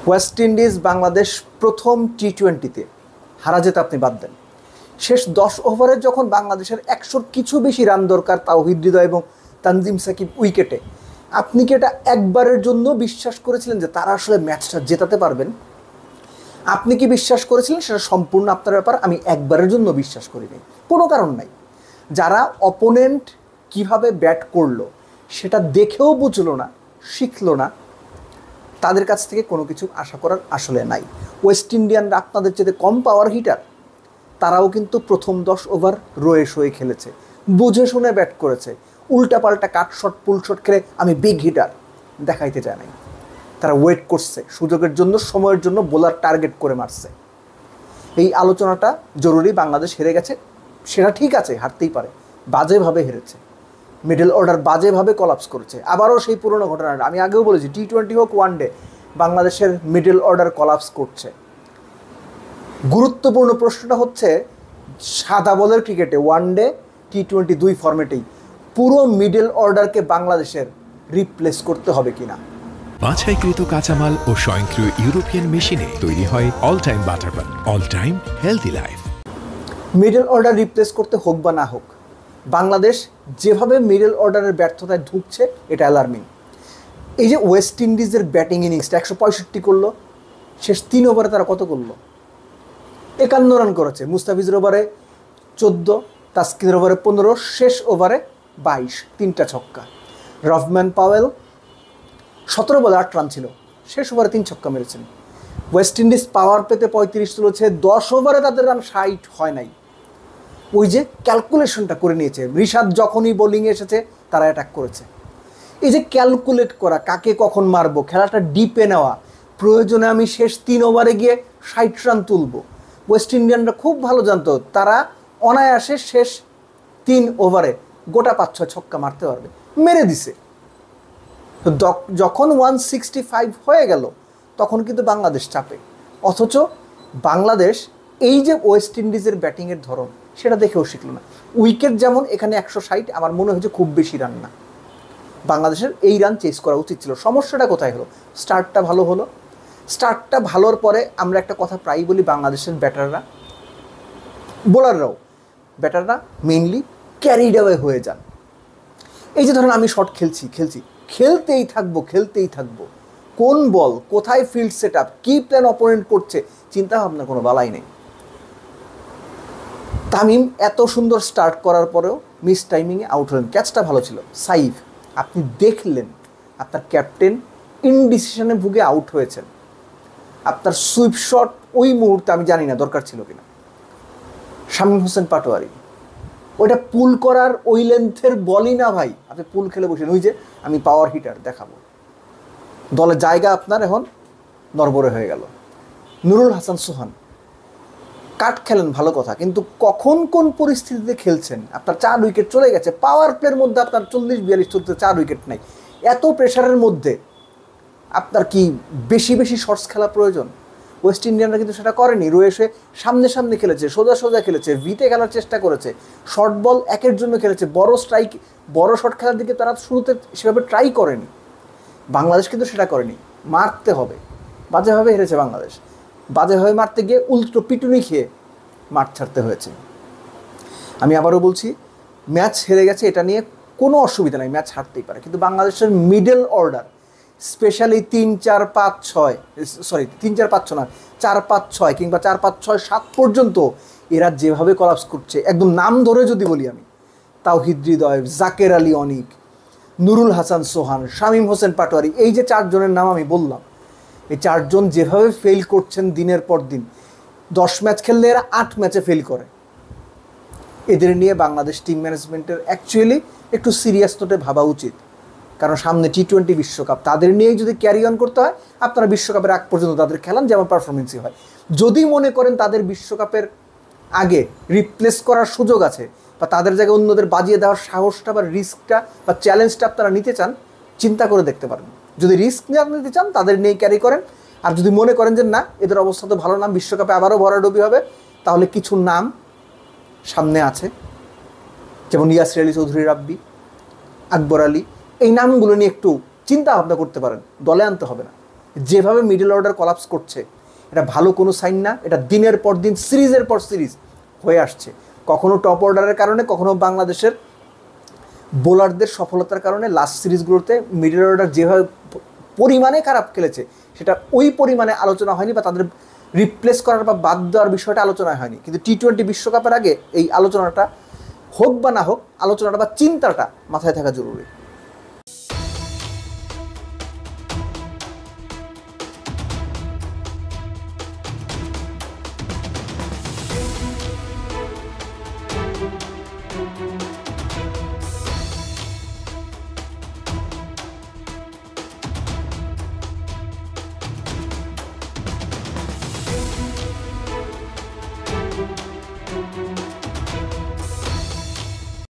West Indies Bangladesh প্রথম টি-20-তে হারা যেতে আপনি বাদ দেন, শেষ 10 ওভারে যখন বাংলাদেশের 100-র কিছু বেশি রান দরকার তাওহিদ হৃদয় এবং তানজিম সাকিব উইকেটে, আপনি কি এটা একবারের জন্য বিশ্বাস করেছিলেন যে তারা আসলে ম্যাচটা জেতাতে পারবেন? আপনি কি বিশ্বাস করেছিলেন? সেটা সম্পূর্ণ আপনার ব্যাপার। আমি একবারের জন্য বিশ্বাস করিনি, কোনো কারণ নাই। যারা অপোনেন্ট কিভাবে ব্যাট করলো সেটা দেখেও বুঝলো না, শিখলো না, তাদের কাছ থেকে কোনো কিছু আশা করার আসলে নাই। ওয়েস্ট ইন্ডিয়ানরা আপনাদের চেয়ে কম পাওয়ার হিটার, তারাও কিন্তু প্রথম 10 ওভার রয়ে শোয়ে খেলেছে, বুঝে শুনে ব্যাট করেছে, উল্টাপাল্টা কাট শট পুল শট খেলে আমি বিগ হিটার দেখাইতে চায় নাই। তারা ওয়েট করছে সুযোগের জন্য, সময়ের জন্য, বোলার টার্গেট করে মারছে। এই আলোচনাটা জরুরি। বাংলাদেশ হেরে গেছে, সেটা ঠিক আছে, হারতেই পারে, বাজেভাবে হেরেছে, মিডল অর্ডার বাজেভাবে কলাপস করেছে। আবারও সেই পুরনো ঘটনাটা আমি আগেও বলেছি, টি-20 হোক ওয়ানডে, বাংলাদেশের মিডল অর্ডার কলাপস করছে। গুরুত্বপূর্ণ প্রশ্নটা হচ্ছে, সাদা বলের ক্রিকেটে ওয়ানডে টি-20 দুই ফরম্যাটেই পুরো মিডল অর্ডারকে বাংলাদেশের রিপ্লেস করতে হবে কিনা। বাছাইকৃত কাঁচামাল ও স্বয়ংক্রিয় ইউরোপিয়ান মেশিনে তৈরি হয় all time butter bun, all time healthy life. Middle order replace করতে হোক বা না হোক, বাংলাদেশ যেভাবে মিডল অর্ডারের ব্যর্থতায় ঢুকছে এটা অ্যালার্মিং। এই যে ওয়েস্ট ইন্ডিজের ব্যাটিং ইনিংসটা 165 করলো, শেষ 3 ওভারে তারা কত করলো? 51 রান করেছে। মুস্তাফিজের ওভারে 14, তাসকিনের ওভারে 15, শেষ ওভারে 22, 3টা ছক্কা। রফম্যান পাওয়েল 17 বলে 8 রান ছিল, শেষ ওভারে 3 ছক্কা মেরেছেন। ওয়েস্ট ইন্ডিজ পাওয়ার পেতে 35 তুলেছে, 10 ওভারে তাদের রান 60 হয় নাই। ওই যে ক্যালকুলেশনটা করে নিয়েছে, রিশাদ যখনই বোলিংয়ে এসেছে তারা অ্যাটাক করেছে। এই যে ক্যালকুলেট করা, কাকে কখন মারবো, খেলাটা ডিপে নেওয়া, প্রয়োজনে আমি শেষ 3 ওভারে গিয়ে 60 রান তুলবো। ওয়েস্ট ইন্ডিয়ানরা খুব ভালো জানতো তারা অনায়াসে শেষ 3 ওভারে গোটা 5-6 ছক্কা মারতে পারবে, মেরে দিছে। তো যখন 165 হয়ে গেল তখন কিন্তু বাংলাদেশ চাপে। অথচ বাংলাদেশ এই যে ওয়েস্ট ইন্ডিজের ব্যাটিংয়ের ধরন সেটা দেখেও শিখল না। উইকেট যেমন এখানে 160, আমার মনে হয়েছে খুব বেশি রান না। বাংলাদেশের এই রান চেস করা উচিত ছিল। সমস্যাটা কোথায় হলো? স্টার্টটা ভালো হলো। স্টার্টটা ভালোর পরে আমরা একটা কথা প্রায়ই বলি, বাংলাদেশের ব্যাটাররা, বোলাররাও, ব্যাটাররা মেইনলি ক্যারিড অ্যাওয়ে হয়ে যান। এই যে ধরেন আমি শট খেলছি, খেলতেই থাকবো, কোন বল, কোথায় ফিল্ড সেট আপ, কী প্ল্যান অপোনেন্ট করছে, চিন্তা ভাবনা কোনো বালাই নেই। তামিম এত সুন্দর স্টার্ট করার পরেও মিস টাইমিংয়ে আউট হলেন। ক্যাচটা ভালো ছিল। সাইফ, আপনি দেখলেন আপনার ক্যাপ্টেন ইনডিসিশনে ভুগে আউট হয়েছেন। আপনার সুইপ শট ওই মুহূর্তে আমি জানি না দরকার ছিল কিনা। শামীম হোসেন পাটোয়ারি, ওইটা পুল করার ওই লেন্থের বলই না ভাই, আপনি পুল খেলে বসেন। ওই যে আমি পাওয়ার হিটার দেখাবো, দলের জায়গা আপনার এখন নড়বড়ে হয়ে গেল। নুরুল হাসান সোহান, কাট খেলেন ভালো কথা, কিন্তু কখন কোন পরিস্থিতিতে খেলছেন? আপনার 4 উইকেট চলে গেছে, পাওয়ার প্লের মধ্যে আপনার 40-42 চলতে 4 উইকেট নাই। এত প্রেশারের মধ্যে আপনার কি বেশি শর্টস খেলা প্রয়োজন? ওয়েস্ট ইন্ডিয়ানরা কিন্তু সেটা করেনি। রয়েছে সামনে খেলেছে, সোজা খেলেছে, ভিতে খেলার চেষ্টা করেছে, শর্ট বল একের জন্য খেলেছে, বড় শট খেলার দিকে তারা শুরুতে সেভাবে ট্রাই করেনি। বাংলাদেশ কিন্তু সেটা করেনি। মারতে হবে, বাজেভাবে হেরেছে বাংলাদেশ। বাজেভাবে মারতে গিয়ে উল্টো পিটুনি খেয়ে মাঠ ছাড়তে হয়েছে। আমি আবারও বলছি, ম্যাচ হেরে গেছে, এটা নিয়ে কোনো অসুবিধা নাই, ম্যাচ হারতেই পারে, কিন্তু বাংলাদেশের মিডল অর্ডার, স্পেশালি 3-4-5-6 না, 4-5-6 কিংবা 4-5-6-7 পর্যন্ত এরা যেভাবে কলাপস করছে, একদম নাম ধরে যদি বলি আমি, তাওহিদ হৃদয়, জাকের আলী অনিক, নুরুল হাসান সোহান, শামীম হোসেন পাটোয়ারি, এই যে 4 জনের নাম আমি বললাম, এই 4 জন যেভাবে ফেল করছেন দিনের পর দিন, 10 ম্যাচ খেললে এরা 8 ম্যাচে ফেল করে। এদের নিয়ে বাংলাদেশ টিম ম্যানেজমেন্টের অ্যাকচুয়ালি একটু সিরিয়াস নোটে ভাবা উচিত। কারণ সামনে টি-20 বিশ্বকাপ, তাদের নিয়েই যদি ক্যারি অন করতে হয়, আপনারা বিশ্বকাপের আগ পর্যন্ত তাদের খেলান, যেমন পারফরমেন্সই হয়। যদি মনে করেন তাদের বিশ্বকাপের আগে রিপ্লেস করার সুযোগ আছে, বা তাদের জায়গায় অন্যদের বাজিয়ে দেওয়ার সাহসটা বা রিস্কটা বা চ্যালেঞ্জটা আপনারা নিতে চান, চিন্তা করে দেখতে পারেন। যদি রিস্ক নিতে চান তাদের নিয়ে ক্যারি করেন, আর যদি মনে করেন যে না, এদের অবস্থা তো ভালো, নাম বিশ্বকাপে আবারও ভরাডুবি হবে, তাহলে কিছু নাম সামনে আছে, যেমন ইয়াসির আলী চৌধুরী রাব্বি, আকবর আলী, এই নামগুলো নিয়ে একটু চিন্তা ভাবনা করতে পারেন। দলে আনতে হবে না, যেভাবে মিডল অর্ডার কলাপস করছে এটা ভালো কোনো সাইন না। এটা দিনের পর দিন সিরিজের পর সিরিজ হয়ে আসছে, কখনো টপ অর্ডারের কারণে, কখনো বাংলাদেশের বোলারদের সফলতার কারণে। লাস্ট সিরিজগুলোতে মিডল অর্ডার যেভাবে পরিমাণে খারাপ খেলেছে সেটা ওই পরিমাণে আলোচনা হয়নি, বা তাদের রিপ্লেস করার বা বাদ দেওয়ার বিষয়টা আলোচনা হয়নি। কিন্তু টি-20 বিশ্বকাপের আগে এই আলোচনাটা হোক বা না হোক, আলোচনাটা বা চিন্তাটা মাথায় থাকা জরুরি।